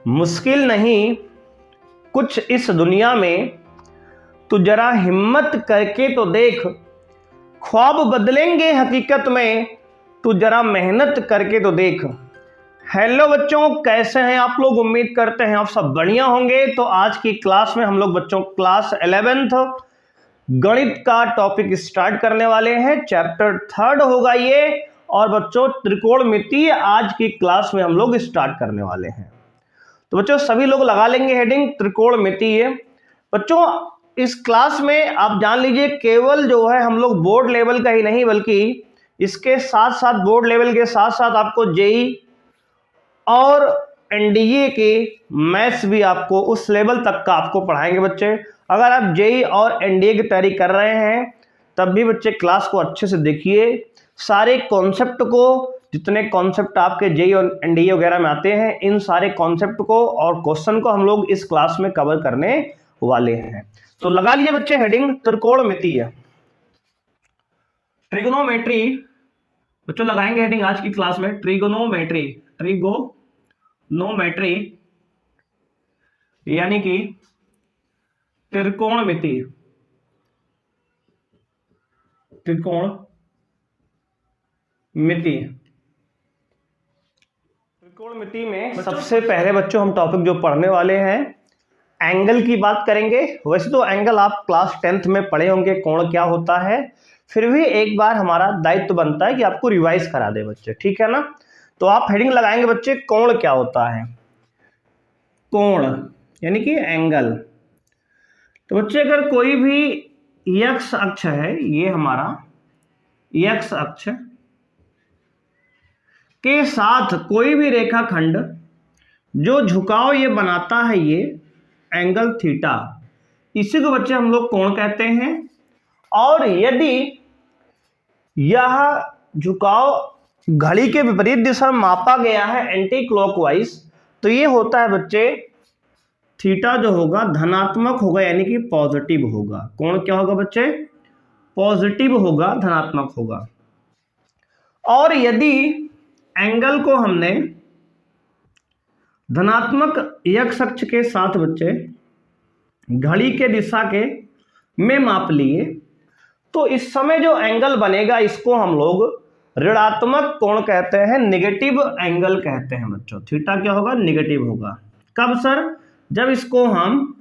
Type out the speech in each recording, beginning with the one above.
मुश्किल नहीं कुछ इस दुनिया में, तू जरा हिम्मत करके तो देख, ख्वाब बदलेंगे हकीकत में, तू जरा मेहनत करके तो देख। हेलो बच्चों, कैसे हैं आप लोग? उम्मीद करते हैं आप सब बढ़िया होंगे। तो आज की क्लास में हम लोग बच्चों क्लास 11th गणित का टॉपिक स्टार्ट करने वाले हैं। चैप्टर 3 होगा ये, और बच्चों त्रिकोणमितीय आज की क्लास में हम लोग स्टार्ट करने वाले हैं। तो बच्चों सभी लोग लगा लेंगे हेडिंग त्रिकोणमितीय। बच्चों इस क्लास में आप जान लीजिए, केवल जो है हम लोग बोर्ड लेवल का ही नहीं, बल्कि इसके साथ साथ बोर्ड लेवल के साथ साथ आपको जेई और एनडीए के मैथ्स भी आपको उस लेवल तक का आपको पढ़ाएंगे बच्चे। अगर आप जेई और एनडीए की तैयारी कर रहे हैं तब भी बच्चे क्लास को अच्छे से देखिए। सारे कॉन्सेप्ट को, जितने कॉन्सेप्ट आपके जेई और एनडीए वगैरह में आते हैं, इन सारे कॉन्सेप्ट को और क्वेश्चन को हम लोग इस क्लास में कवर करने वाले हैं। तो लगा लीजिए बच्चे हेडिंग त्रिकोणमितीय, ट्रिगोनोमेट्री। बच्चों लगाएंगे हेडिंग आज की क्लास में ट्रिगोनोमेट्री। ट्रिगोनोमेट्री यानी कि त्रिकोणमिति। त्रिकोणमिति में सबसे पहले बच्चों हम टॉपिक जो पढ़ने वाले हैं, एंगल की बात करेंगे। वैसे तो एंगल आप क्लास 10th में पढ़े होंगे, कोण क्या होता है, फिर भी एक बार हमारा दायित्व बनता है कि आपको रिवाइज करा दे बच्चे, ठीक है ना। तो आप हेडिंग लगाएंगे बच्चे, कोण क्या होता है। कोण यानी कि एंगल। तो बच्चे अगर कोई भी एक्स अक्ष है, ये हमारा एक्स अक्ष के साथ कोई भी रेखाखंड जो झुकाव ये बनाता है, ये एंगल थीटा, इसी को बच्चे हम लोग कोण कहते हैं। और यदि यह झुकाव घड़ी के विपरीत दिशा में मापा गया है, एंटी क्लॉकवाइज, तो ये होता है बच्चे थीटा जो होगा धनात्मक होगा, यानी कि पॉजिटिव होगा। कोण क्या होगा बच्चे? पॉजिटिव होगा, धनात्मक होगा। और यदि एंगल को हमने धनात्मक एक्स अक्ष के साथ बच्चे घड़ी के दिशा के में माप लिए, तो इस समय जो एंगल बनेगा इसको हम लोग ऋणात्मक कोण कहते हैं, नेगेटिव एंगल कहते हैं बच्चों। थीटा क्या होगा? नेगेटिव होगा। कब सर? जब इसको हम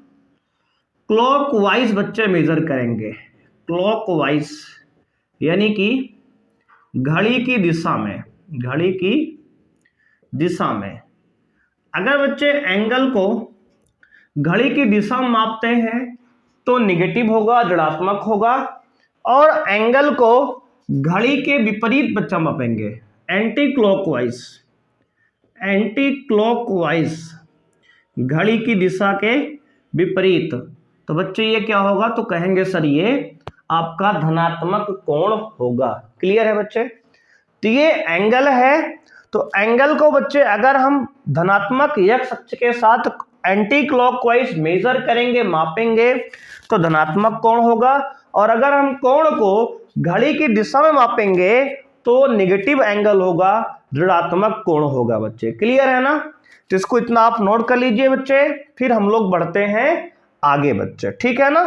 क्लॉकवाइज बच्चे मेजर करेंगे। क्लॉकवाइज यानी कि घड़ी की दिशा में, घड़ी की दिशा में अगर बच्चे एंगल को घड़ी की दिशा में मापते हैं तो नेगेटिव होगा, ऋणात्मक होगा। और एंगल को घड़ी के विपरीत बच्चा मापेंगे, एंटी क्लॉकवाइज, एंटी क्लॉकवाइज घड़ी की दिशा के विपरीत, तो बच्चे ये क्या होगा? तो कहेंगे सर ये आपका धनात्मक कोण होगा। क्लियर है बच्चे? तो ये एंगल है। तो एंगल को बच्चे अगर हम धनात्मक एक्स अक्ष के साथ एंटी क्लॉकवाइज मेजर करेंगे, मापेंगे, तो धनात्मक कोण होगा। और अगर हम कोण को घड़ी की दिशा में मापेंगे तो नेगेटिव एंगल होगा, ऋणात्मक कोण होगा बच्चे। क्लियर है ना? तो इसको इतना आप नोट कर लीजिए बच्चे, फिर हम लोग बढ़ते हैं आगे बच्चे, ठीक है ना।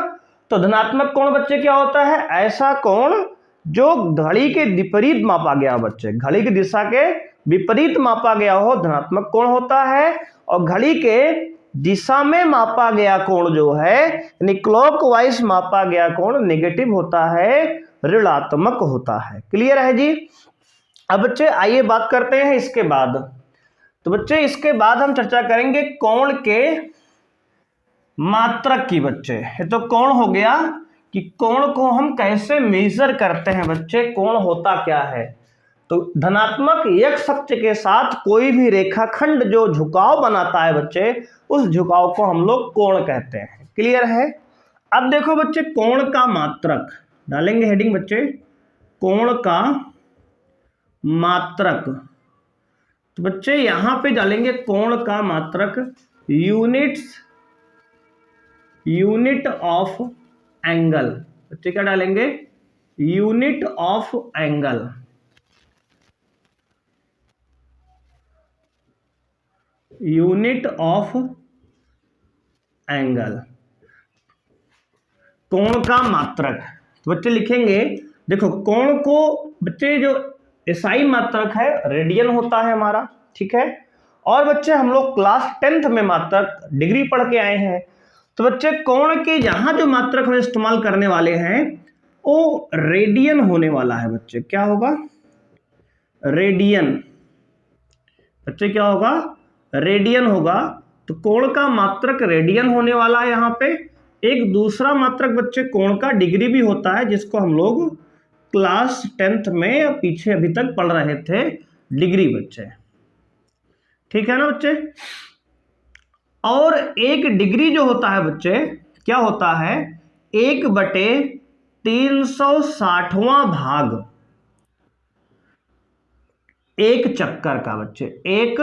तो धनात्मक कोण बच्चे क्या होता है? ऐसा कोण जो घड़ी के विपरीत मापा गया बच्चे, घड़ी की दिशा के विपरीत मापा गया हो, धनात्मक कोण होता है। और घड़ी के दिशा में मापा गया कोण जो है, यानी क्लॉकवाइज मापा गया कोण, नेगेटिव होता है, ऋणात्मक होता है। क्लियर है जी? अब बच्चे आइए बात करते हैं इसके बाद। तो बच्चे इसके बाद हम चर्चा करेंगे कोण के मात्रक की बच्चे। ये तो कोण हो गया कि कोण को हम कैसे मेजर करते हैं बच्चे, कोण होता क्या है। तो धनात्मक एक्स अक्ष के साथ कोई भी रेखाखंड जो झुकाव बनाता है बच्चे, उस झुकाव को हम लोग कोण कहते हैं। क्लियर है? अब देखो बच्चे, कोण का मात्रक डालेंगे हेडिंग बच्चे, कोण का मात्रक। तो बच्चे यहां पे डालेंगे कोण का मात्रक, यूनिट ऑफ एंगल। बच्चे क्या डालेंगे? Unit of angle. Unit of angle, कोण का मात्रक। तो बच्चे लिखेंगे, देखो कोण को बच्चे जो एसआई मात्रक है रेडियन होता है हमारा, ठीक है। और बच्चे हम लोग क्लास 10th में मात्रक डिग्री पढ़ के आए हैं, तो बच्चे कोण के यहां जो मात्रक हम इस्तेमाल करने वाले हैं वो रेडियन होने वाला है बच्चे। क्या होगा? रेडियन। बच्चे क्या होगा? रेडियन होगा। तो कोण का मात्रक रेडियन होने वाला है यहाँ पे। एक दूसरा मात्रक बच्चे कोण का डिग्री भी होता है, जिसको हम लोग क्लास 10th में पीछे अभी तक पढ़ रहे थे, डिग्री बच्चे, ठीक है ना बच्चे। और एक डिग्री जो होता है बच्चे क्या होता है? 1/360वां भाग एक चक्कर का बच्चे। एक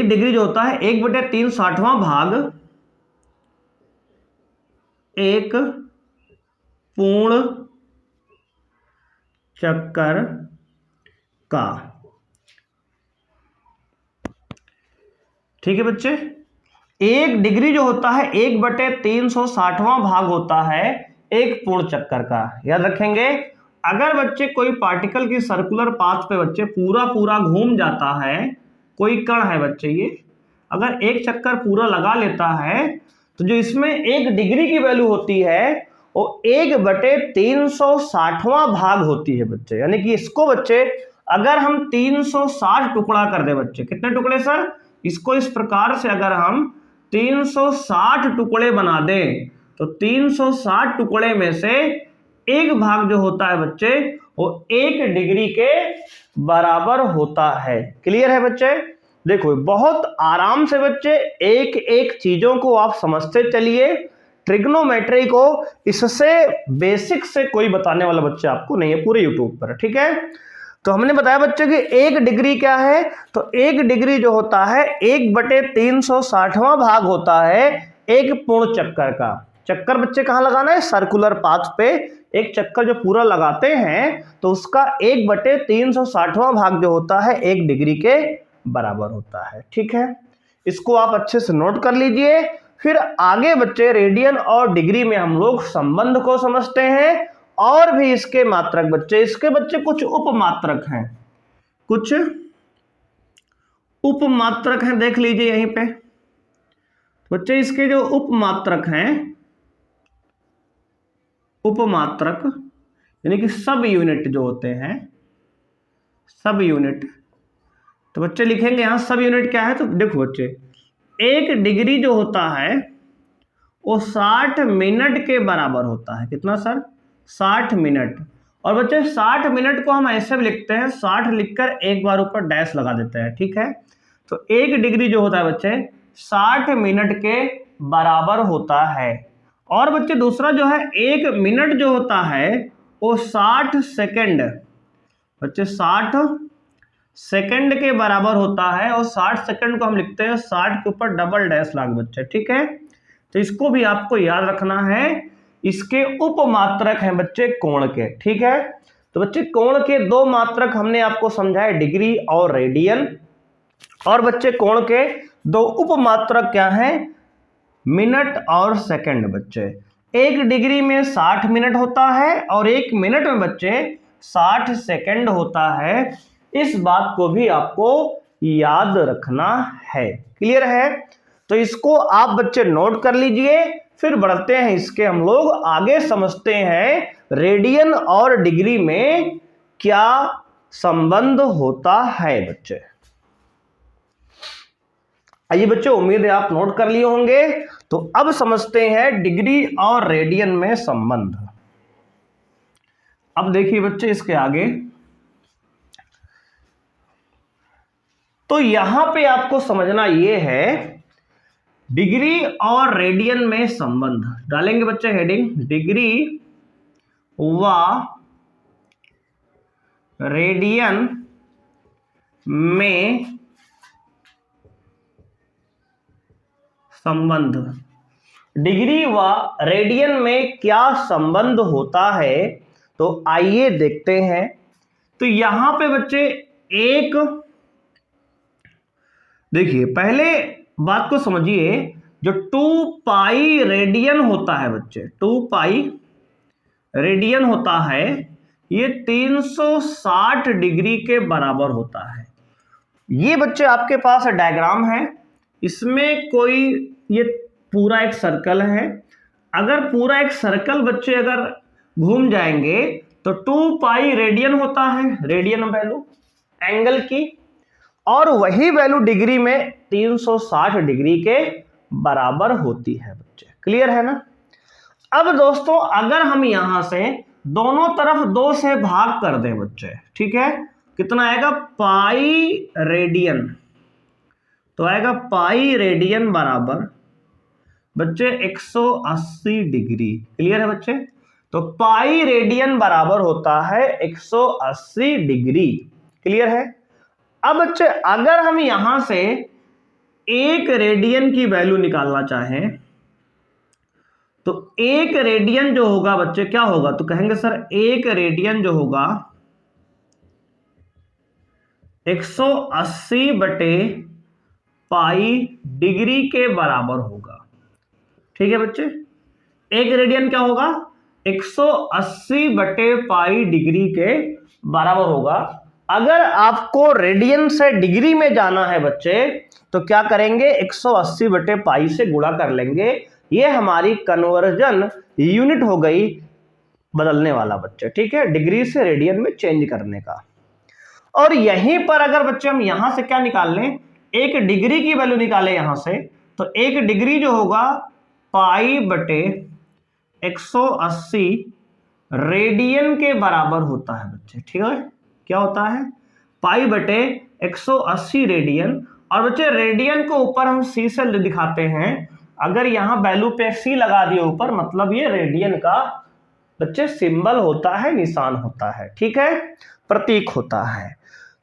डिग्री जो होता है 1/360वां भाग एक पूर्ण चक्कर का, ठीक है बच्चे। एक डिग्री जो होता है 1/360वां भाग होता है एक पूर्ण चक्कर का। याद रखेंगे, अगर बच्चे कोई पार्टिकल की सर्कुलर पाथ पे बच्चे पूरा घूम जाता है, कोई कण है बच्चे ये, अगर एक चक्कर पूरा लगा लेता है, तो जो इसमें एक डिग्री की वैल्यू होती है वो 1/360वां भाग होती है बच्चे। यानी कि इसको बच्चे अगर हम 360 टुकड़ा कर दे बच्चे, कितने टुकड़े सर? इसको इस प्रकार से अगर हम 360 टुकड़े बना दें, तो 360 टुकड़े में से एक भाग जो होता है बच्चे वो 1 डिग्री के बराबर होता है। क्लियर है बच्चे? देखो बहुत आराम से बच्चे एक एक चीजों को आप समझते चलिए। ट्रिग्नोमेट्री को इससे बेसिक से कोई बताने वाला बच्चे आपको नहीं है पूरे यूट्यूब पर, ठीक है। तो हमने बताया बच्चे कि 1 डिग्री क्या है? तो 1 डिग्री जो होता है 1/360वां भाग होता है एक पूर्ण चक्कर का। चक्कर बच्चे कहां लगाना है? सर्कुलर पाथ पे एक चक्कर जो पूरा लगाते हैं तो उसका 1/360वां भाग जो होता है 1 डिग्री के बराबर होता है, ठीक है। इसको आप अच्छे से नोट कर लीजिए। फिर आगे बच्चे रेडियन और डिग्री में हम लोग संबंध को समझते हैं, और भी इसके मात्रक बच्चे, इसके बच्चे कुछ उपमात्रक हैं, कुछ उपमात्रक हैं, देख लीजिए यहीं पे बच्चे। इसके जो उपमात्रक हैं, उपमात्रक यानी कि सब यूनिट जो होते हैं, सब यूनिट। तो बच्चे लिखेंगे यहां सब यूनिट क्या है। तो देखो बच्चे 1 डिग्री जो होता है वो 60 मिनट के बराबर होता है। कितना सर? 60 मिनट। और बच्चे 60 मिनट को हम ऐसे भी लिखते हैं, 60 लिखकर एक बार ऊपर डैश लगा देते हैं, ठीक है। तो 1 डिग्री जो होता है बच्चे 60 मिनट के बराबर होता है। और बच्चे दूसरा जो है 1 मिनट जो होता है वो 60 सेकंड, बच्चे 60 सेकंड के बराबर होता है। और 60 सेकंड को हम लिखते हैं 60 के ऊपर डबल डैश लगा बच्चे, ठीक है। तो इसको भी आपको याद रखना है। इसके उपमात्रक हैं बच्चे कोण के, ठीक है। तो बच्चे कोण के 2 मात्रक हमने आपको समझाए, डिग्री और रेडियन। और बच्चे कोण के 2 उपमात्रक क्या हैं? मिनट और सेकंड बच्चे। 1 डिग्री में 60 मिनट होता है और 1 मिनट में बच्चे 60 सेकंड होता है। इस बात को भी आपको याद रखना है। क्लियर है? तो इसको आप बच्चे नोट कर लीजिए। फिर बढ़ते हैं इसके हम लोग आगे, समझते हैं रेडियन और डिग्री में क्या संबंध होता है बच्चे। आइए बच्चे, उम्मीद है आप नोट कर लिए होंगे। तो अब समझते हैं डिग्री और रेडियन में संबंध। अब देखिए बच्चे इसके आगे, तो यहां पे आपको समझना यह है डिग्री और रेडियन में संबंध। डालेंगे बच्चे हेडिंग, डिग्री व रेडियन में संबंध। डिग्री व रेडियन में क्या संबंध होता है, तो आइए देखते हैं। तो यहां पे बच्चे एक देखिए पहले बात को समझिए, जो 2 पाई रेडियन होता है बच्चे, 2 पाई रेडियन होता है, ये 360 डिग्री के बराबर होता है। ये बच्चे आपके पास डायग्राम है, इसमें कोई ये पूरा एक सर्कल है। अगर पूरा एक सर्कल बच्चे अगर घूम जाएंगे तो 2 पाई रेडियन होता है, रेडियन वैल्यू एंगल की, और वही वैल्यू डिग्री में 360 डिग्री के बराबर होती है बच्चे। क्लियर है ना? अब दोस्तों अगर हम यहां से दोनों तरफ 2 से भाग कर दें बच्चे, ठीक है, कितना आएगा? Pi radian. तो आएगा पाई रेडियन बराबर बच्चे 180 डिग्री। क्लियर है बच्चे? तो पाई रेडियन बराबर होता है 180 डिग्री। क्लियर है? अब बच्चे अगर हम यहां से 1 रेडियन की वैल्यू निकालना चाहें तो 1 रेडियन जो होगा बच्चे क्या होगा? तो कहेंगे सर 1 रेडियन जो होगा 180 बटे पाई डिग्री के बराबर होगा। ठीक है बच्चे? 1 रेडियन क्या होगा? 180 बटे पाई डिग्री के बराबर होगा। अगर आपको रेडियन से डिग्री में जाना है बच्चे तो क्या करेंगे? 180 बटे पाई से गुणा कर लेंगे। ये हमारी कन्वर्जन यूनिट हो गई बदलने वाला बच्चे। ठीक है, डिग्री से रेडियन में चेंज करने का। और यहीं पर अगर बच्चे हम यहां से क्या निकाल लें, 1 डिग्री की वैल्यू निकालें यहां से, तो 1 डिग्री जो होगा पाई बटे 180 रेडियन के बराबर होता है बच्चे। ठीक है, क्या होता है? पाई बटे 180 रेडियन। और बच्चे रेडियन को ऊपर हम सी से दिखाते हैं। अगर यहां वैल्यू पे सी लगा दिए ऊपर, मतलब ये रेडियन का बच्चे सिंबल होता है, निशान होता है। ठीक है, प्रतीक होता है।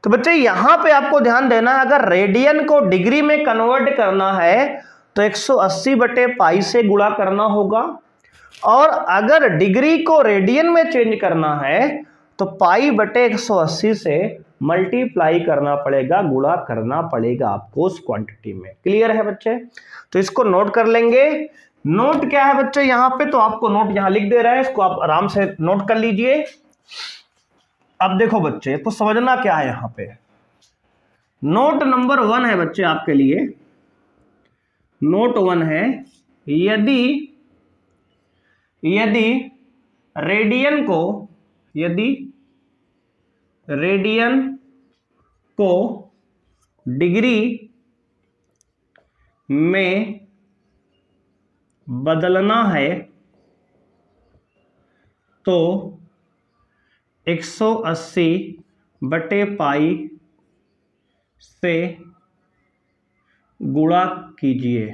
तो बच्चे यहां पे आपको ध्यान देना है, अगर रेडियन को डिग्री में कन्वर्ट करना है तो 180 बटे पाई से गुणा करना होगा, और अगर डिग्री को रेडियन में चेंज करना है तो पाई बटे 180 से मल्टीप्लाई करना पड़ेगा, गुणा करना पड़ेगा आपको उस क्वांटिटी में। क्लियर है बच्चे? तो इसको नोट कर लेंगे। नोट क्या है बच्चे यहां पे? तो आपको नोट यहां लिख दे रहे हैं, इसको आप आराम से नोट कर लीजिए। अब देखो बच्चे, तो समझना क्या है यहां पे। नोट नंबर 1 है बच्चे आपके लिए। नोट 1 है, यदि रेडियन को डिग्री में बदलना है तो 180 बटे पाई से गुणा कीजिए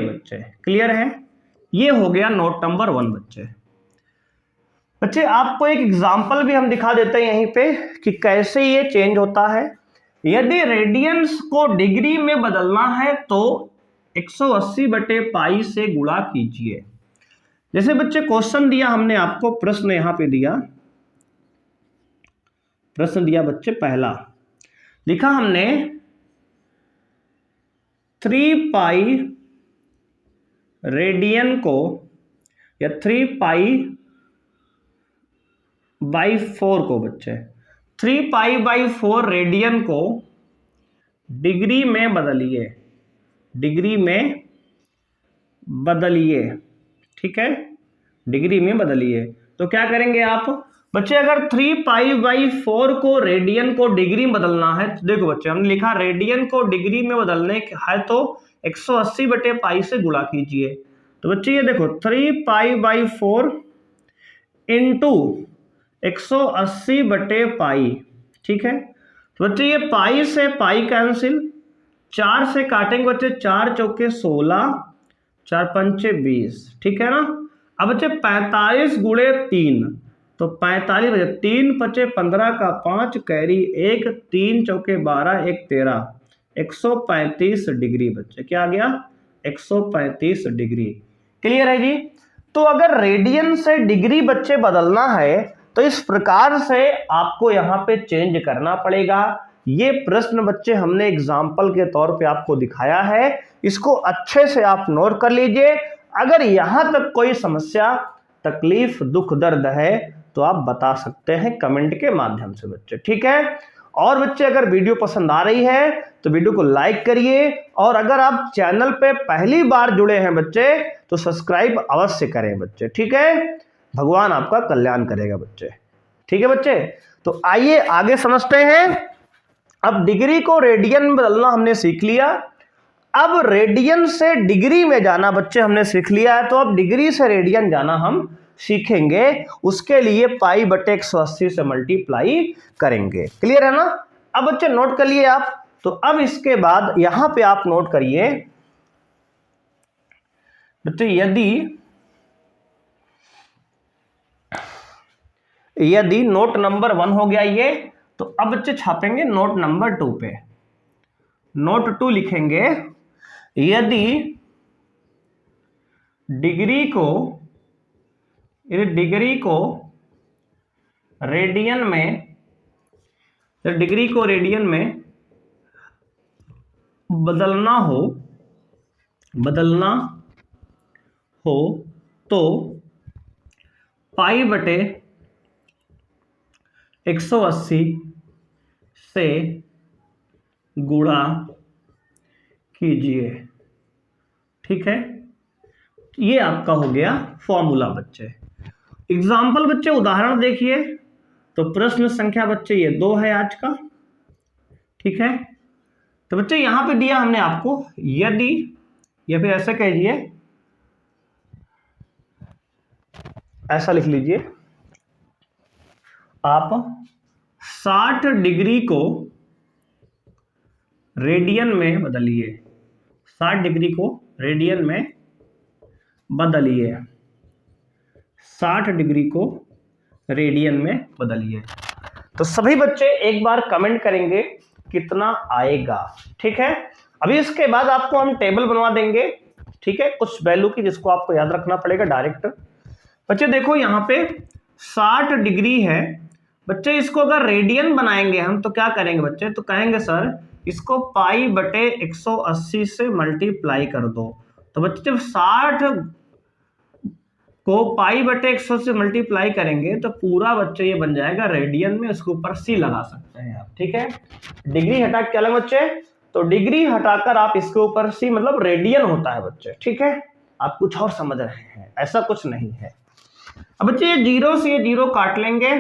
बच्चे। क्लियर है? ये हो गया नोट नंबर 1 बच्चे। आपको एक एग्जांपल भी हम दिखा देते हैं यहीं पे कि कैसे ये चेंज होता है। यदि रेडियंस को डिग्री में बदलना है तो 180 बटे पाई से गुणा कीजिए। जैसे बच्चे क्वेश्चन दिया हमने आपको, प्रश्न यहां पे दिया, प्रश्न दिया बच्चे पहला, लिखा हमने 3 पाई रेडियन को, या 3 पाई बाई 4 को बच्चे, 3 पाई बाई 4 रेडियन को डिग्री में बदलिए। ठीक है, डिग्री में बदलिए। तो क्या करेंगे आप बच्चे? अगर 3 पाई बाई 4 को रेडियन को डिग्री में बदलना है तो देखो बच्चे, हमने लिखा रेडियन को डिग्री में बदलने है तो 180 बटे पाई से गुणा कीजिए। तो बच्चे ये देखो 3 पाई बाई 4 इंटू 180 बटे पाई। ठीक है, तो बच्चे ये पाई से पाई कैंसिल, 4 से काटेंगे बच्चे, 4 चौके 16, 4 पंचे 20। ठीक है ना? अब बच्चे 45 गुणे 3, तो 45 बचे, 3 पचे 15 का 5 कैरी 1, 3 चौके 12, 1 13, 135 डिग्री बच्चे। क्या आ गया? 135 डिग्री। क्लियर है जी? तो अगर रेडियन से डिग्री बच्चे बदलना है तो इस प्रकार से आपको यहाँ पे चेंज करना पड़ेगा। ये प्रश्न बच्चे हमने एग्जाम्पल के तौर पे आपको दिखाया है, इसको अच्छे से आप नोट कर लीजिए। अगर यहां तक कोई समस्या, तकलीफ, दुख, दर्द है तो आप बता सकते हैं कमेंट के माध्यम से बच्चे, ठीक है। और बच्चे अगर वीडियो पसंद आ रही है तो वीडियो को लाइक करिए, और अगर आप चैनल पे पहली बार जुड़े हैं बच्चे तो सब्सक्राइब अवश्य करें बच्चे, ठीक है। भगवान आपका कल्याण करेगा बच्चे, ठीक है बच्चे। तो आइए आगे समझते हैं। अब डिग्री को रेडियन में बदलना हमने सीख लिया, अब रेडियन से डिग्री में जाना बच्चे हमने सीख लिया है, तो अब डिग्री से रेडियन जाना हम सीखेंगे। उसके लिए पाई बटे 180 से मल्टीप्लाई करेंगे, क्लियर है ना। अब बच्चे नोट कर लिए आप, तो अब इसके बाद यहां पे आप नोट करिए बच्चे, यदि नोट नंबर 1 हो गया ये, तो अब बच्चे छापेंगे नोट नंबर 2 पे। नोट 2 लिखेंगे, यदि डिग्री को रेडियन में बदलना हो तो पाई बटे 180 से गुणा कीजिए, ठीक है। ये आपका हो गया फॉर्मूला बच्चे। एग्जाम्पल बच्चे उदाहरण देखिए, तो प्रश्न संख्या बच्चे ये 2 है आज का, ठीक है। तो बच्चे यहां पे दिया हमने आपको, यदि, या फिर ऐसा कहिए, ऐसा लिख लीजिए आप, 60 डिग्री को रेडियन में बदलिए, 60 डिग्री को रेडियन में बदलिए, 60 डिग्री को रेडियन में बदलिए। तो सभी बच्चे एक बार कमेंट करेंगे कितना आएगा, ठीक है। अभी इसके बाद आपको हम टेबल बनवा देंगे, ठीक है, कुछ वैल्यू की, जिसको आपको याद रखना पड़ेगा डायरेक्ट। बच्चे देखो यहां पे 60 डिग्री है बच्चे, इसको अगर रेडियन बनाएंगे हम तो क्या करेंगे बच्चे, तो कहेंगे सर इसको पाई बटे 180 से मल्टीप्लाई कर दो। तो बच्चे जब 60 को पाई बटे 100 से मल्टीप्लाई करेंगे तो पूरा बच्चे ये बन जाएगा रेडियन में, उसके ऊपर सी लगा सकते हैं आप, ठीक है। डिग्री हटा के अलग बच्चे, तो डिग्री हटाकर आप इसके ऊपर सी, मतलब रेडियन होता है बच्चे, ठीक है। आप कुछ और समझ रहे हैं, ऐसा कुछ नहीं है। अब बच्चे ये 0 से ये 0 काट लेंगे,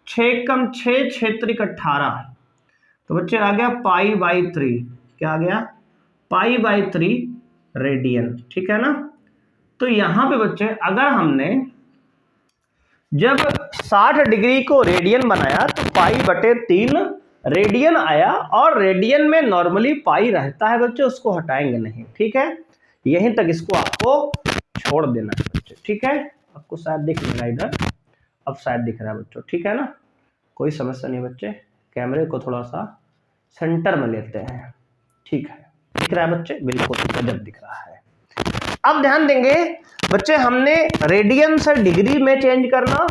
6 कम 6, 6 त्रिक 18, तो बच्चे आ गया पाई बाई 3, क्या आ गया, पाई बाई 3 रेडियन, ठीक है ना। तो यहां पे बच्चे अगर हमने जब 60 डिग्री को रेडियन बनाया तो पाई बटे 3 रेडियन आया, और रेडियन में नॉर्मली पाई रहता है बच्चे, उसको हटाएंगे नहीं, ठीक है। यहीं तक इसको आपको छोड़ देना है बच्चे, ठीक है। आपको शायद दिख रहा है इधर, अब शायद दिख रहा है बच्चों, ठीक है ना, कोई समस्या नहीं बच्चे। कैमरे को थोड़ा सा सेंटर में लेते हैं, ठीक है, दिख रहा है बच्चे, बिल्कुल गजब दिख रहा है। अब ध्यान देंगे बच्चे, हमने रेडियन से डिग्री में चेंज करना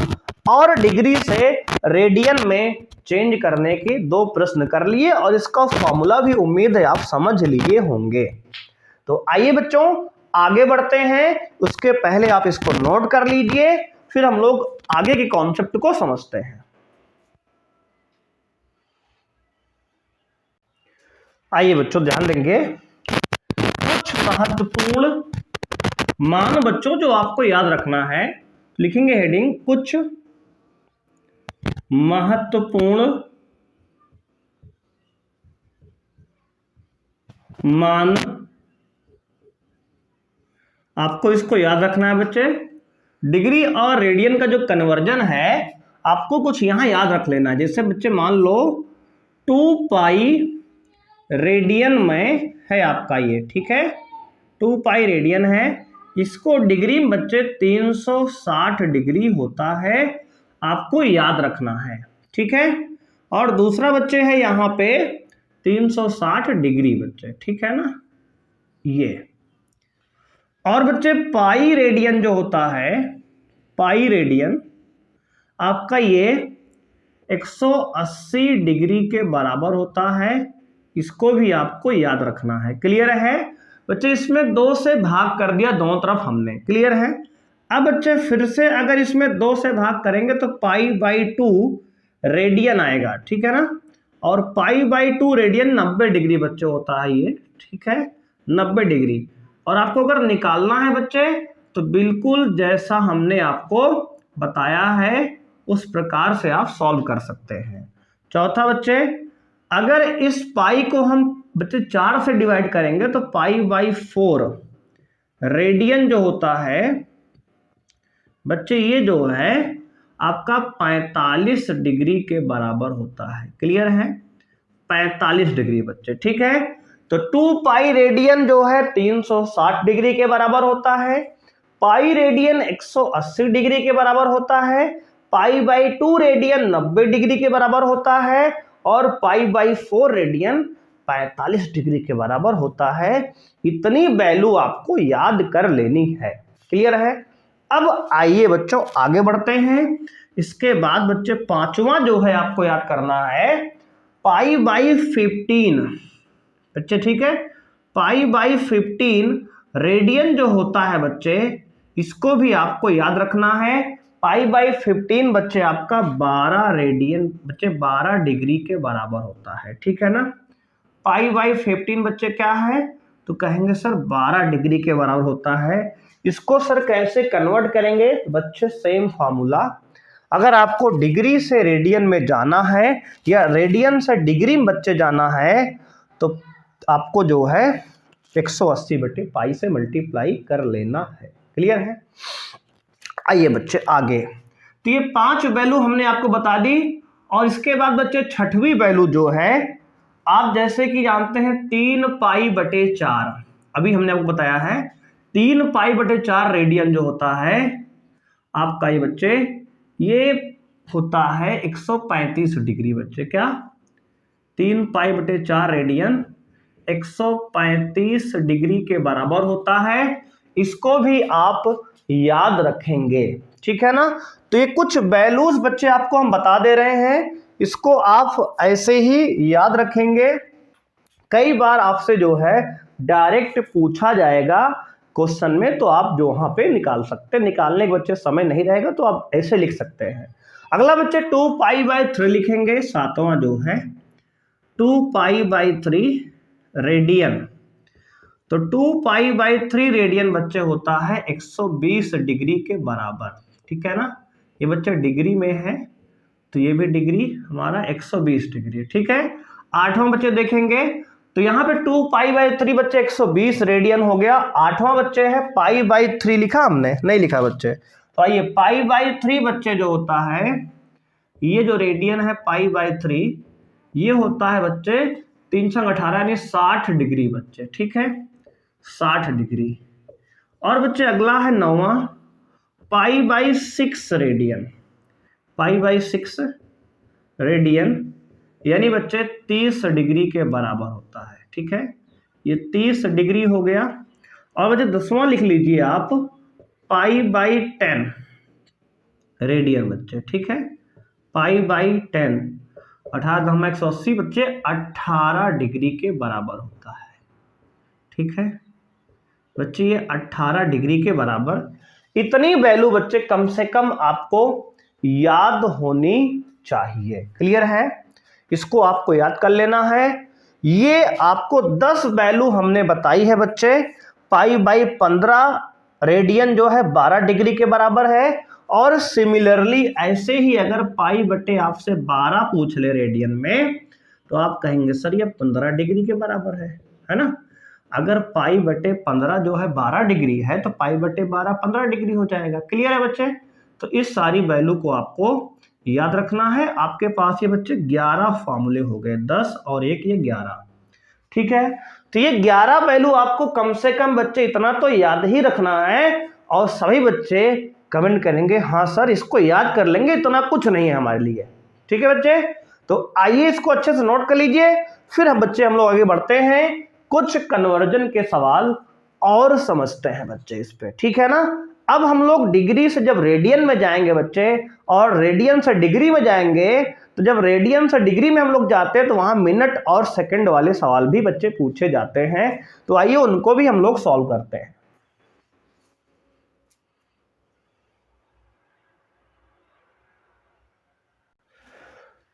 और डिग्री से रेडियन में चेंज करने के 2 प्रश्न कर लिए, और इसका फॉर्मूला भी उम्मीद है आप समझ लिए होंगे। तो आइए बच्चों आगे बढ़ते हैं, उसके पहले आप इसको नोट कर लीजिए, फिर हम लोग आगे के कॉन्सेप्ट को समझते हैं। आइए बच्चों ध्यान देंगे, कुछ महत्वपूर्ण मान बच्चों जो आपको याद रखना है, लिखेंगे हेडिंग कुछ महत्वपूर्ण मान, आपको इसको याद रखना है बच्चे। डिग्री और रेडियन का जो कन्वर्जन है आपको कुछ यहां याद रख लेना है, जैसे बच्चे मान लो 2 पाई रेडियन में है आपका ये, ठीक है, 2 पाई रेडियन है, इसको डिग्री में बच्चे 360 डिग्री होता है, आपको याद रखना है, ठीक है। और दूसरा बच्चे है यहाँ पे 360 डिग्री बच्चे, ठीक है ना ये। और बच्चे पाई रेडियन जो होता है, पाई रेडियन आपका ये 180 डिग्री के बराबर होता है। इसको भी आपको याद रखना है। क्लियर है बच्चे? इसमें 2 से भाग कर दिया दोनों तरफ हमने। क्लियर है? अब बच्चे फिर से अगर इसमें 2 से भाग करेंगे तो π/2 रेडियन आएगा। ठीक है ना? और π/2 रेडियन 90 डिग्री बच्चे होता है ये। ठीक है, 90 डिग्री। और आपको अगर निकालना है बच्चे तो बिल्कुल जैसा हमने आपको बताया है उस प्रकार से आप सॉल्व कर सकते हैं। चौथा बच्चे, अगर इस पाई को हम बच्चे 4 से डिवाइड करेंगे तो π/4 रेडियन जो होता है बच्चे ये जो है आपका 45 डिग्री के बराबर होता है। क्लियर है? 45 डिग्री बच्चे। ठीक है, तो 2 रेडियन जो है 360 डिग्री के बराबर होता है। पाई रेडियन 180 डिग्री के बराबर होता है। π/2 रेडियन 90 डिग्री के बराबर होता है। और π/4 रेडियन 45 डिग्री के बराबर होता है। इतनी वैल्यू आपको याद कर लेनी है। क्लियर है? अब आइए बच्चों आगे बढ़ते हैं। इसके बाद बच्चे पांचवा जो है आपको याद करना है π/15 बच्चे। ठीक है, π/15 रेडियन जो होता है बच्चे इसको भी आपको याद रखना है। π/15 बच्चे आपका 12 रेडियन बच्चे 12 डिग्री के बराबर होता है। ठीक है ना? π/15 बच्चे क्या है तो कहेंगे सर 12 डिग्री के बराबर होता है। इसको सर कैसे कन्वर्ट करेंगे बच्चे? Same formula. अगर आपको डिग्री से रेडियन में जाना है या रेडियन से डिग्री में बच्चे जाना है तो आपको जो है 180/π से मल्टीप्लाई कर लेना है। क्लियर है? आइए बच्चे आगे। तो ये 5 वैल्यू हमने आपको बता दी। और इसके बाद बच्चे छठवीं वैल्यू जो है आप जैसे कि जानते हैं 3π/4 अभी हमने आपको बताया है 3π/4 रेडियन जो होता है आपका ये बच्चे ये होता है 135 डिग्री बच्चे। क्या? 3π/4 रेडियन 135 डिग्री के बराबर होता है। इसको भी आप याद रखेंगे। ठीक है ना? तो ये कुछ वैल्यूज बच्चे आपको हम बता दे रहे हैं, इसको आप ऐसे ही याद रखेंगे। कई बार आपसे जो है डायरेक्ट पूछा जाएगा क्वेश्चन में तो आप जो वहां पे निकाल सकते हैं। निकालने के बच्चे समय नहीं रहेगा तो आप ऐसे लिख सकते हैं। अगला बच्चे 2π/3 लिखेंगे। सातवां जो है 2π/3 रेडियन। तो 2π/3 रेडियन बच्चे होता है 120 डिग्री के बराबर। ठीक है ना? ये बच्चे डिग्री में है तो ये भी डिग्री हमारा 120 डिग्री। ठीक है, आठवां बच्चे देखेंगे तो यहाँ पे 2π/3 बच्चे 120 रेडियन हो गया। आठवां बच्चे है π/3 लिखा हमने? नहीं लिखा बच्चे। तो आइए π/3 बच्चे जो होता है ये जो रेडियन है π/3 ये होता है बच्चे 318 यानी 60 डिग्री बच्चे। ठीक है, 60 डिग्री। और बच्चे अगला है 9वां π/6 रेडियन। π/6 रेडियन यानी बच्चे 30 डिग्री के बराबर होता है। ठीक है, ये 30 डिग्री हो गया। और बच्चे 10वां लिख लीजिए आप π/10 रेडियन बच्चे। ठीक है, π/10 18 बच्चे 18 डिग्री के बराबर होता है। ठीक है बच्चे, ये 18 डिग्री के बराबर। इतनी वैल्यू बच्चे कम से कम आपको याद होनी चाहिए। क्लियर है? इसको आपको याद कर लेना है। ये आपको 10 वैल्यू हमने बताई है बच्चे। π/15 रेडियन जो है 12 डिग्री के बराबर है। और सिमिलरली ऐसे ही अगर π/12 आपसे 12 पूछ ले रेडियन में तो आप कहेंगे सर ये 15 डिग्री के बराबर है ना? अगर π/15 जो है 12 डिग्री है तो π/12 15 डिग्री हो जाएगा। क्लियर है बच्चे? तो इस सारी वैल्यू को आपको याद रखना है। आपके पास ये बच्चे 11 फॉर्मूले हो गए, 10 और 1 ये 11। ठीक है, तो ये 11 वैल्यू आपको कम से कम बच्चे इतना तो याद ही रखना है। और सभी बच्चे कमेंट करेंगे हाँ सर इसको याद कर लेंगे, इतना कुछ नहीं है हमारे लिए। ठीक है बच्चे, तो आइए इसको अच्छे से नोट कर लीजिए। फिर हम लोग आगे बढ़ते हैं, कुछ कन्वर्जन के सवाल और समझते हैं बच्चे इस पे। ठीक है ना? अब हम लोग डिग्री से जब रेडियन में जाएंगे बच्चे और रेडियन से डिग्री में जाएंगे, तो जब रेडियन से डिग्री में हम लोग जाते हैं तो वहां मिनट और सेकंड वाले सवाल भी बच्चे पूछे जाते हैं। तो आइए उनको भी हम लोग सॉल्व करते हैं।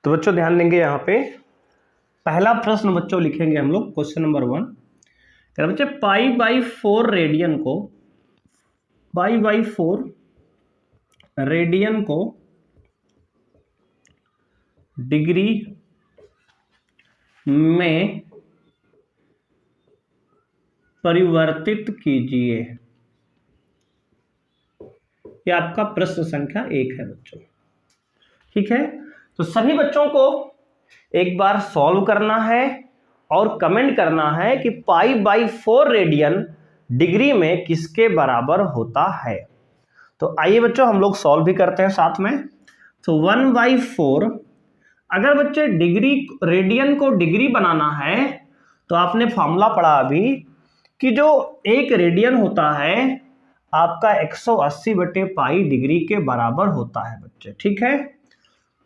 तो बच्चों ध्यान देंगे, यहाँ पे पहला प्रश्न बच्चों लिखेंगे हम लोग, क्वेश्चन नंबर 1। बच्चे π/4 रेडियन को π/4 रेडियन को डिग्री में परिवर्तित कीजिए। ये आपका प्रश्न संख्या 1 है बच्चों, ठीक है। तो सभी बच्चों को एक बार सॉल्व करना है और कमेंट करना है कि π/4 रेडियन डिग्री में किसके बराबर होता है। तो आइए बच्चों हम लोग सॉल्व भी करते हैं साथ में। तो 1/4, अगर बच्चे डिग्री रेडियन को डिग्री बनाना है तो आपने फॉर्मूला पढ़ा अभी कि जो एक रेडियन होता है आपका 180/π डिग्री के बराबर होता है बच्चे, ठीक है।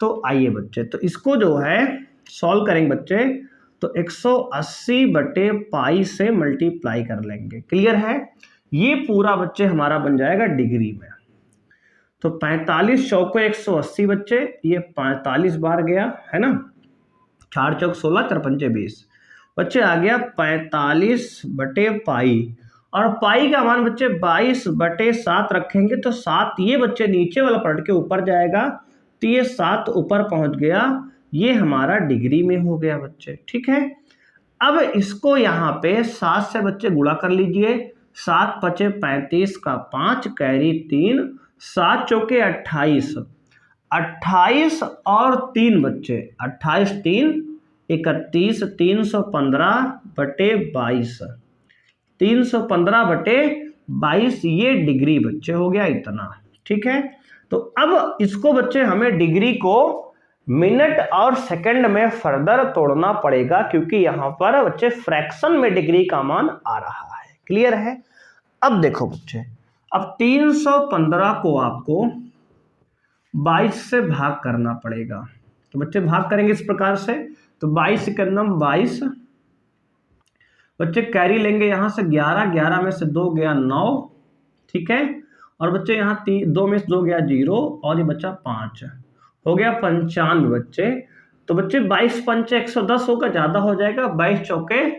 तो आइए बच्चे, तो इसको जो है सॉल्व करेंगे बच्चे, तो 180/π से मल्टीप्लाई कर लेंगे। क्लियर है? ये पूरा बच्चे हमारा बन जाएगा डिग्री में। तो 45 चौके 180 बच्चे, ये 45 बार गया है ना, 4 चौक 16, 4 पंचे 20 बच्चे आ गया 45/π। और पाई का मान बच्चे 22/7 रखेंगे तो 7 ये बच्चे नीचे वाला पलट के ऊपर जाएगा, तो ये 7 ऊपर पहुंच गया, ये हमारा डिग्री में हो गया बच्चे, ठीक है। अब इसको यहाँ पे 7 से बच्चे गुणा कर लीजिए, 7 पचे 35 का 5 कैरी 3, 7 चौके 28, 28 और 3 बच्चे 28 3 31, 315/22, 315/22 ये डिग्री बच्चे हो गया इतना, ठीक है। तो अब इसको बच्चे हमें डिग्री को मिनट और सेकंड में फर्दर तोड़ना पड़ेगा, क्योंकि यहां पर बच्चे फ्रैक्शन में डिग्री का मान आ रहा है। क्लियर है? अब देखो बच्चे, अब 315 को आपको 22 से भाग करना पड़ेगा। तो बच्चे भाग करेंगे इस प्रकार से, तो 22 के अंदर 22 बच्चे कैरी लेंगे यहां से 11, 11 में से 2 गया 9, ठीक है। और बच्चे यहाँ 2 में से 2 गया 0 और ये बच्चा 5, हो गया 95 बच्चे। तो बच्चे 22 पंचे 110 होगा, ज्यादा हो जाएगा, 22 चौके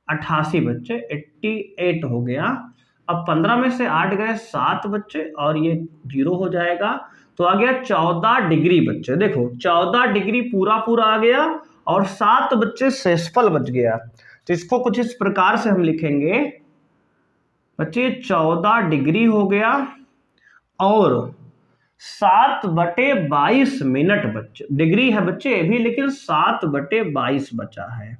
88 बच्चे 88 हो गया। अब 15 में से 8 गए 7 बच्चे और ये 0 हो जाएगा, तो आ गया 14 डिग्री बच्चे। देखो 14 डिग्री पूरा पूरा आ गया और 7 बच्चे शेषफल बच गया। तो इसको कुछ इस प्रकार से हम लिखेंगे बच्चे, 14 डिग्री हो गया और 7/22 मिनट बच्चे, डिग्री है बच्चे ये भी, लेकिन 7/22 बचा है।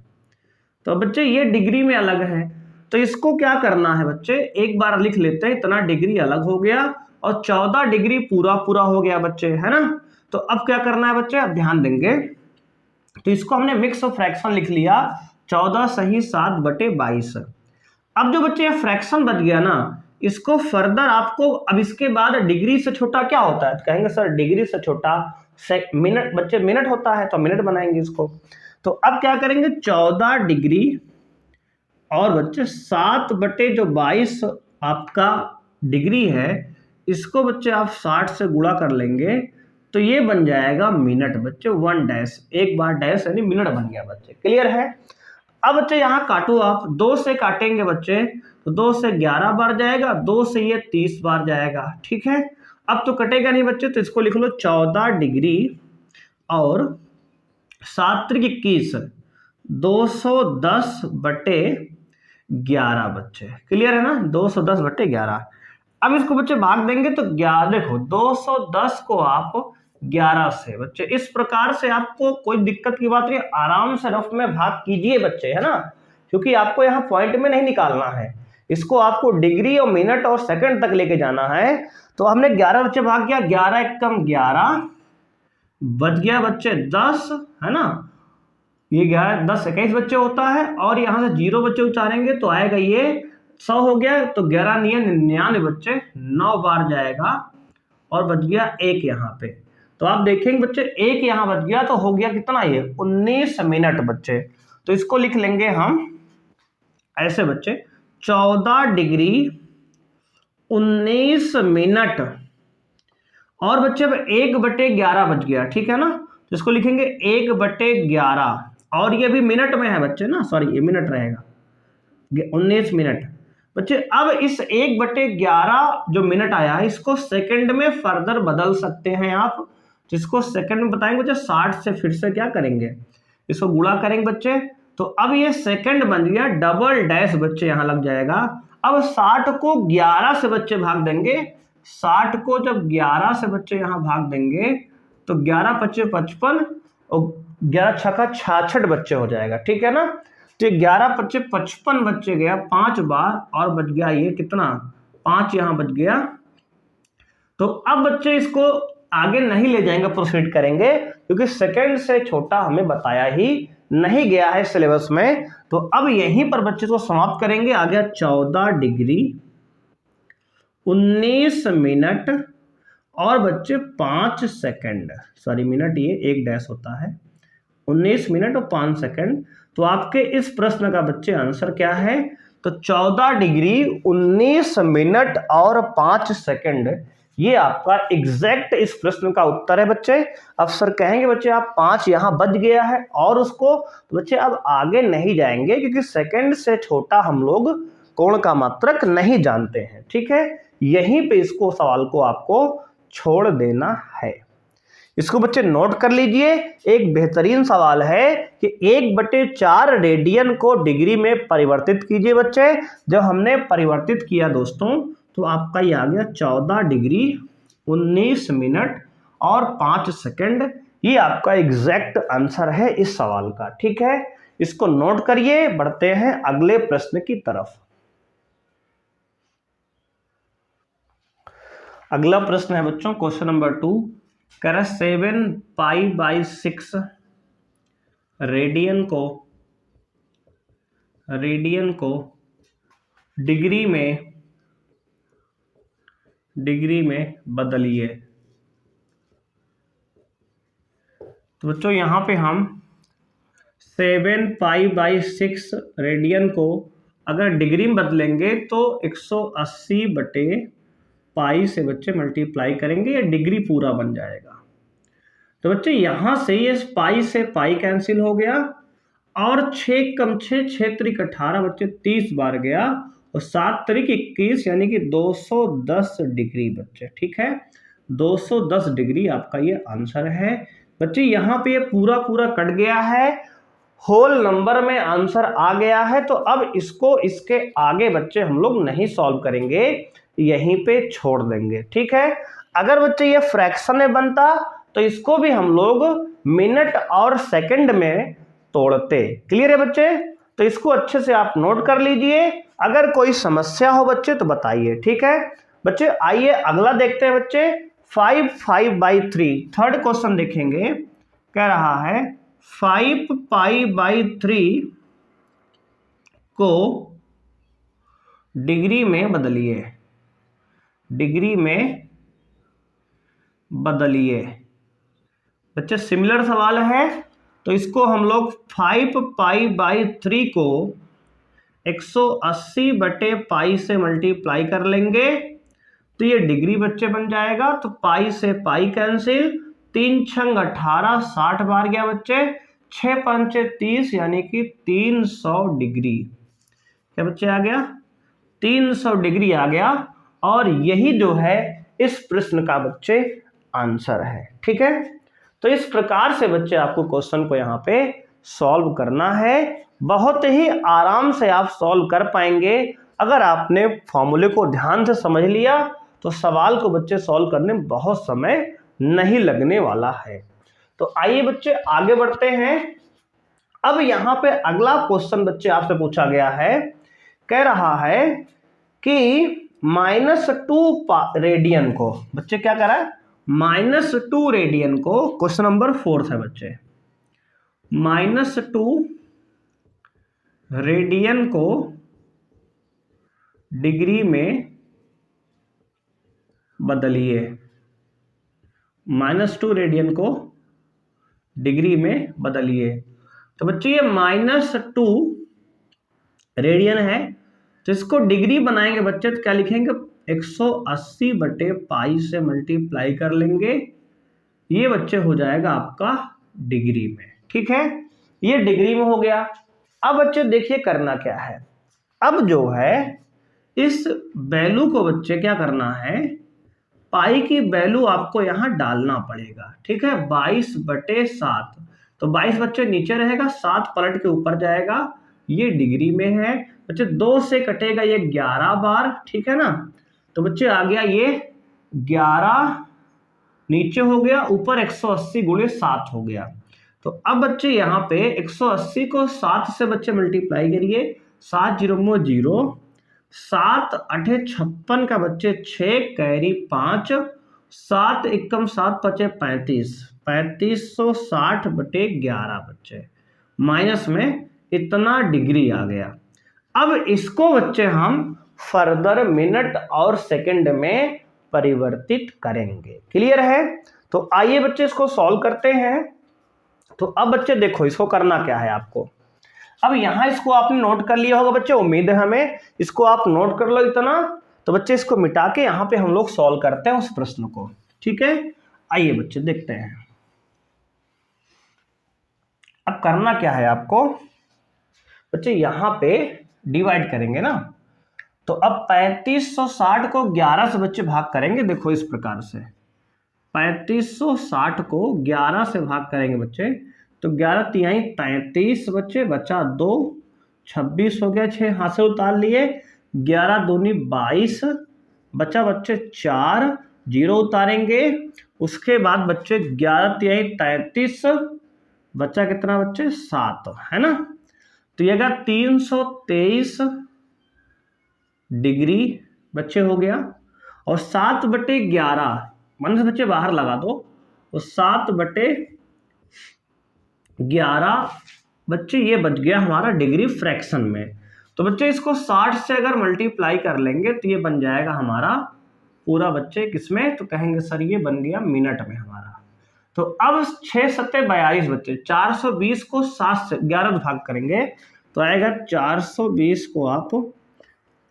तो बच्चे ये डिग्री में अलग है, तो इसको क्या करना है बच्चे, एक बार लिख लेते हैं, इतना डिग्री अलग हो गया और 14 डिग्री पूरा पूरा हो गया बच्चे, है ना। तो अब क्या करना है बच्चे, अब ध्यान देंगे, तो इसको हमने मिक्स ऑफ फ्रैक्शन लिख लिया, 14 सही 7/22। अब जो बच्चे फ्रैक्शन बच गया ना, इसको फर्दर आपको, अब इसके बाद डिग्री से छोटा क्या होता है, तो कहेंगे सर डिग्री से छोटा मिनट, बच्चे मिनट होता है, तो मिनट बनाएंगे इसको। तो अब क्या करेंगे, 14 डिग्री और बच्चे 7/22 आपका डिग्री है, इसको बच्चे आप 60 से गुणा कर लेंगे, तो ये बन जाएगा मिनट बच्चे, 1 डैश, एक बार डैश यानी मिनट बन गया बच्चे। क्लियर है? अब बच्चे यहाँ काटो आप, 2 से काटेंगे बच्चे, तो 2 से 11 बार जाएगा, 2 से ये 30 बार जाएगा, ठीक है। अब तो कटेगा नहीं बच्चे, तो इसको लिख लो 14 डिग्री और 7 21, 210/11 बच्चे। क्लियर है ना, 210/11। अब इसको बच्चे भाग देंगे तो 11, देखो 210 को आप 11 से बच्चे, इस प्रकार से आपको कोई दिक्कत की बात नहीं, आराम से रफ में भाग कीजिए बच्चे, है ना, क्योंकि आपको यहाँ पॉइंट में नहीं निकालना है, इसको आपको डिग्री और मिनट और सेकंड तक लेके जाना है। तो हमने 11 बच्चे भाग गया, 11 एकम 11 बच गया बच्चे 10, है ना, ये 11 10 21 बच्चे होता है, और यहाँ से 0 बच्चे उतारेंगे तो आएगा ये 100 हो गया तो 11 99 बच्चे 9 बार जाएगा और बच गया 1 यहाँ पे। तो आप देखेंगे बच्चे 1 यहाँ बच गया तो हो गया कितना, ये 19 मिनट बच्चे। तो इसको लिख लेंगे हम ऐसे बच्चे, 14 डिग्री 19 मिनट और बच्चे अब 1/11 बच गया, ठीक है ना। तो इसको लिखेंगे 1/11 और ये भी मिनट में है बच्चे ना, सॉरी ये मिनट रहेगा, 19 मिनट बच्चे। अब इस 1/11 जो मिनट आया है इसको सेकंड में फर्दर बदल सकते हैं आप, जिसको सेकंड में बताएंगे बच्चे 60 से फिर से क्या करेंगे, इसको गुणा करेंगे बच्चे। तो अब ये सेकंड बन गया, डबल डैश बच्चे यहाँ लग जाएगा। अब 60 को 11 से बच्चे भाग देंगे, 60 को जब 11 से बच्चे यहाँ भाग देंगे तो 11 × 5 = 55 और 11 × 6 = 66 बच्चे हो जाएगा, ठीक है ना। तो 11 × 5 = 55 बच्चे गया 5 बार और बच गया ये कितना, 5 यहाँ बच गया। तो अब बच्चे इसको आगे नहीं ले जाएंगे, प्रोसीड करेंगे क्योंकि सेकंड से छोटा हमें बताया ही नहीं गया है सिलेबस में। तो अब यहीं पर बच्चे को समाप्त करेंगे। आ गया 14 डिग्री 19 मिनट और बच्चे 5 सेकंड, सॉरी मिनट ये 1 डैश होता है, 19 मिनट और 5 सेकंड। तो आपके इस प्रश्न का बच्चे आंसर क्या है, तो 14 डिग्री 19 मिनट और 5 सेकंड, ये आपका एग्जैक्ट इस प्रश्न का उत्तर है बच्चे। अब सर कहेंगे बच्चे आप 5 यहाँ बच गया है और उसको, तो बच्चे अब आगे नहीं जाएंगे क्योंकि सेकंड से छोटा हम लोग कोण का मात्रक नहीं जानते हैं, ठीक है। यहीं पे इसको सवाल को आपको छोड़ देना है। इसको बच्चे नोट कर लीजिए। एक बेहतरीन सवाल है कि 1/4 रेडियन को डिग्री में परिवर्तित कीजिए बच्चे। जब हमने परिवर्तित किया दोस्तों तो आपका ये आ गया 14 डिग्री 19 मिनट और 5 सेकंड। ये आपका एग्जैक्ट आंसर है इस सवाल का, ठीक है। इसको नोट करिए। बढ़ते हैं अगले प्रश्न की तरफ। अगला प्रश्न है बच्चों क्वेश्चन नंबर 2, कह रहा 7π/6 रेडियन को डिग्री में बदलिए। तो बच्चों यहां पे हम 7π/6 रेडियन को अगर डिग्री में बदलेंगे तो 180/π से बच्चे मल्टीप्लाई करेंगे, या डिग्री पूरा बन जाएगा। तो बच्चे यहां से ये पाई से पाई कैंसिल हो गया और 6 × 6 = 6 × 18 बच्चे 30 बार गया और 7 × 21 यानी कि 210 डिग्री बच्चे, ठीक है। 210 डिग्री आपका ये आंसर है बच्चे। यहाँ पे ये पूरा कट गया है, होल नंबर में आंसर आ गया है। तो अब इसको इसके आगे बच्चे हम लोग नहीं सॉल्व करेंगे, यहीं पे छोड़ देंगे, ठीक है। अगर बच्चे ये फ्रैक्शन में बनता तो इसको भी हम लोग मिनट और सेकंड में तोड़ते। क्लियर है बच्चे। तो इसको अच्छे से आप नोट कर लीजिए। अगर कोई समस्या हो बच्चे तो बताइए, ठीक है। बच्चे आइए अगला देखते हैं बच्चे 5π/3। थर्ड क्वेश्चन देखेंगे, कह रहा है 5π/3 को डिग्री में बदलिए। बच्चे सिमिलर सवाल है तो इसको हम लोग 5π/3 को 180/π से मल्टीप्लाई कर लेंगे तो ये डिग्री बच्चे बन जाएगा। तो पाई से पाई कैंसिल, 3 × 6 = 18, 60 बार गया बच्चे, 6 × 5 = 30 यानी कि 300 डिग्री। क्या बच्चे आ गया, 300 डिग्री आ गया। और यही जो है इस प्रश्न का बच्चे आंसर है, ठीक है। तो इस प्रकार से बच्चे आपको क्वेश्चन को यहाँ पे सॉल्व करना है। बहुत ही आराम से आप सॉल्व कर पाएंगे अगर आपने फॉर्मूले को ध्यान से समझ लिया तो सवाल को बच्चे सॉल्व करने में बहुत समय नहीं लगने वाला है। तो आइए बच्चे आगे बढ़ते हैं। अब यहाँ पे अगला क्वेश्चन बच्चे आपसे पूछा गया है, कह रहा है कि -2 रेडियन को, बच्चे क्या कह रहा है, -2 रेडियन को, क्वेश्चन नंबर 4 है बच्चे, -2 रेडियन को डिग्री में बदलिए, -2 रेडियन को डिग्री में बदलिए। तो बच्चे ये -2 रेडियन है, तो इसको डिग्री बनाएंगे बच्चे तो क्या लिखेंगे, 180 बटे पाई से मल्टीप्लाई कर लेंगे, ये बच्चे हो जाएगा आपका डिग्री में। ठीक है, ये डिग्री में हो गया। अब बच्चे देखिए करना क्या है, अब जो है इस वैल्यू को बच्चे क्या करना है, पाई की वैल्यू आपको यहां डालना पड़ेगा। ठीक है, 22/7, तो 22 बच्चे नीचे रहेगा, 7 पलट के ऊपर जाएगा, ये डिग्री में है बच्चे। 2 से कटेगा ये 11 बार, ठीक है ना, तो बच्चे आ गया ये 11 नीचे हो गया, ऊपर 180 गुणे 7 हो गया। तो अब बच्चे यहाँ पे 180 को 7 से बच्चे मल्टीप्लाई करिए, 7 0 0, 7 8 56 का बच्चे 6 कैरी 5, 7 एकम 7 बचे 35, 3560 बटे 11 बच्चे, माइनस में इतना डिग्री आ गया। अब इसको बच्चे हम फर्दर मिनट और सेकंड में परिवर्तित करेंगे। क्लियर है, तो आइए बच्चे इसको सॉल्व करते हैं। तो अब बच्चे देखो इसको करना क्या है आपको, अब यहां इसको आपने नोट कर लिया होगा बच्चे, उम्मीद है हमें, इसको आप नोट कर लो इतना। तो बच्चे इसको मिटा के यहां पे हम लोग सॉल्व करते हैं उस प्रश्न को। ठीक है, आइए बच्चे देखते हैं। अब करना क्या है आपको बच्चे, यहां पे डिवाइड करेंगे ना, तो अब 3560 को 11 से बच्चे भाग करेंगे, देखो इस प्रकार से 3560 को 11 से भाग करेंगे बच्चे, तो 11 तिहाई 33 बच्चे, बचा 2, 26 हो गया, 6 हाथ से उतार लिए, 11 दूनी 22, बचा बच्चे 4, 0 उतारेंगे, उसके बाद बच्चे 11 तिहाई 33, बचा कितना बच्चे 7, है ना, तो ये 323 डिग्री बच्चे हो गया। और 7/11 मन से बच्चे बाहर लगा दो, तो 7/11 बच्चे ये बच गया हमारा डिग्री फ्रैक्शन में। तो बच्चे इसको 60 से अगर मल्टीप्लाई कर लेंगे तो ये बन जाएगा हमारा पूरा बच्चे किसमें, तो कहेंगे सर ये बन गया मिनट में हमारा। तो अब 6 7 42 बच्चे, 420 को 7 से 11 भाग करेंगे तो आएगा 420 को आप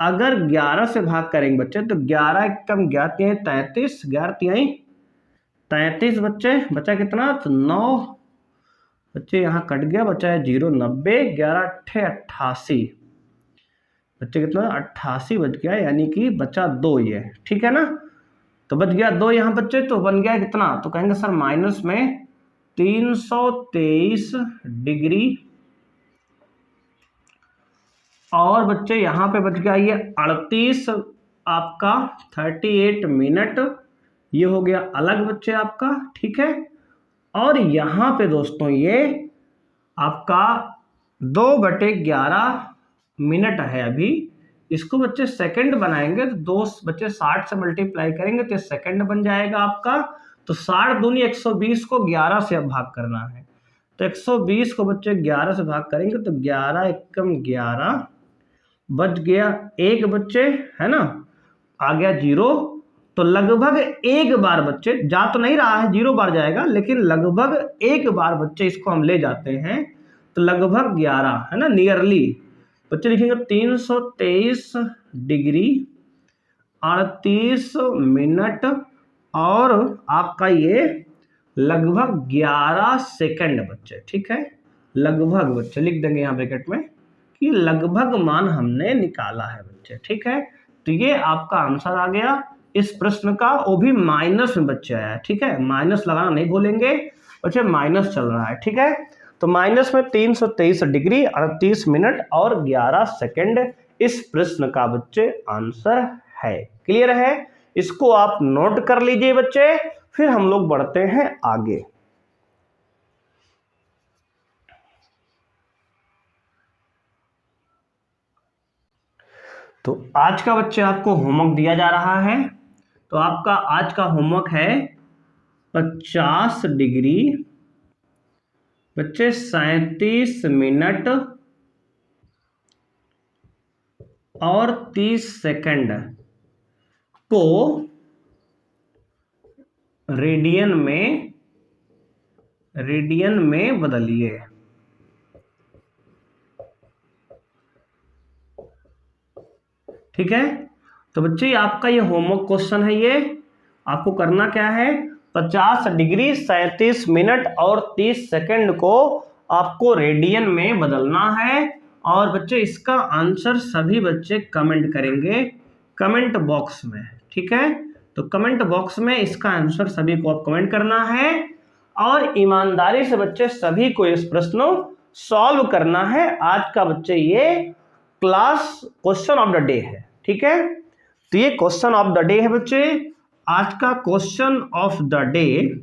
अगर 11 से भाग करेंगे बच्चे, तो 11 एकम 11 तिहाई 33, 11 तिहाई 33 बच्चे, बचा कितना, तो 9 बच्चे, यहाँ कट गया, बचा है 0, 90, 11 8 88 बच्चे, कितना 88 बच गया, यानी कि बचा 2 ये, ठीक है ना, तो बच गया 2 यहाँ बच्चे, तो बन गया कितना, तो कहेंगे सर माइनस में 323 डिग्री, और बच्चे यहाँ पे बच गया ये 38 आपका 38 मिनट, ये हो गया अलग बच्चे आपका। ठीक है, और यहाँ पे दोस्तों ये आपका 2/11 मिनट है अभी, इसको बच्चे सेकंड बनाएंगे तो 2 बच्चे 60 से मल्टीप्लाई करेंगे तो सेकंड बन जाएगा आपका। तो 60 दूनी 120 को 11 से अब भाग करना है, तो 120 को बच्चे 11 से भाग करेंगे तो 11 एकम 11 बच गया 1 बच्चे, है ना, आ गया 0, तो लगभग एक बार बच्चे, जा तो नहीं रहा है 0 बार जाएगा, लेकिन लगभग एक बार बच्चे इसको हम ले जाते हैं, तो लगभग 11, है ना, नियरली बच्चे लिखेंगे 323 डिग्री 38 मिनट और आपका ये लगभग 11 सेकंड बच्चे। ठीक है, लगभग बच्चे लिख देंगे यहाँ ब्रैकेट में कि लगभग मान हमने निकाला है बच्चे। ठीक है, तो ये आपका आंसर आ गया इस प्रश्न का, वो भी माइनस में बच्चे आया है। ठीक है, माइनस लगाना नहीं भूलेंगे बच्चे, माइनस चल रहा है। ठीक है, तो माइनस में 323 डिग्री 38 मिनट और 11 सेकंड इस प्रश्न का बच्चे आंसर है। क्लियर है, इसको आप नोट कर लीजिए बच्चे, फिर हम लोग बढ़ते हैं आगे। तो आज का बच्चे आपको होमवर्क दिया जा रहा है, तो आपका आज का होमवर्क है 50 डिग्री बच्चे 37 मिनट और 30 सेकंड को रेडियन में बदलिए। ठीक है, तो बच्चे आपका ये होमवर्क क्वेश्चन है। ये आपको करना क्या है, 50 डिग्री 37 मिनट और 30 सेकंड को आपको रेडियन में बदलना है। और बच्चे इसका आंसर सभी बच्चे कमेंट करेंगे कमेंट बॉक्स में। ठीक है, तो कमेंट बॉक्स में इसका आंसर सभी को आप कमेंट करना है और ईमानदारी से बच्चे सभी को इस प्रश्न सॉल्व करना है। आज का बच्चे ये class question of the day है। ठीक है, तो ये क्वेश्चन ऑफ द डे है बच्चे। आज का क्वेश्चन ऑफ द डे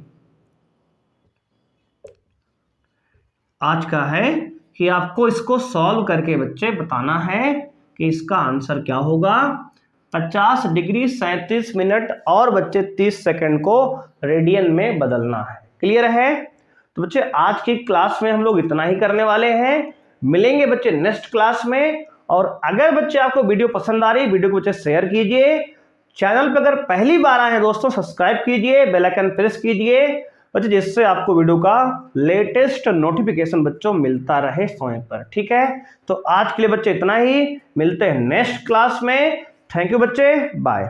आज का है कि आपको इसको सॉल्व करके बच्चे बताना है कि इसका आंसर क्या होगा। 50 डिग्री 37 मिनट और बच्चे 30 सेकंड को रेडियन में बदलना है। क्लियर है? तो बच्चे आज की क्लास में हम लोग इतना ही करने वाले हैं। मिलेंगे बच्चे नेक्स्ट क्लास में। और अगर बच्चे आपको वीडियो पसंद आ रही, वीडियो को बच्चे शेयर कीजिए। चैनल पर अगर पहली बार आए हैं दोस्तों, सब्सक्राइब कीजिए, बेल आइकन प्रेस कीजिए बच्चे, जिससे आपको वीडियो का लेटेस्ट नोटिफिकेशन बच्चों मिलता रहे समय पर। ठीक है, तो आज के लिए बच्चे इतना ही। मिलते हैं नेक्स्ट क्लास में। थैंक यू बच्चे, बाय।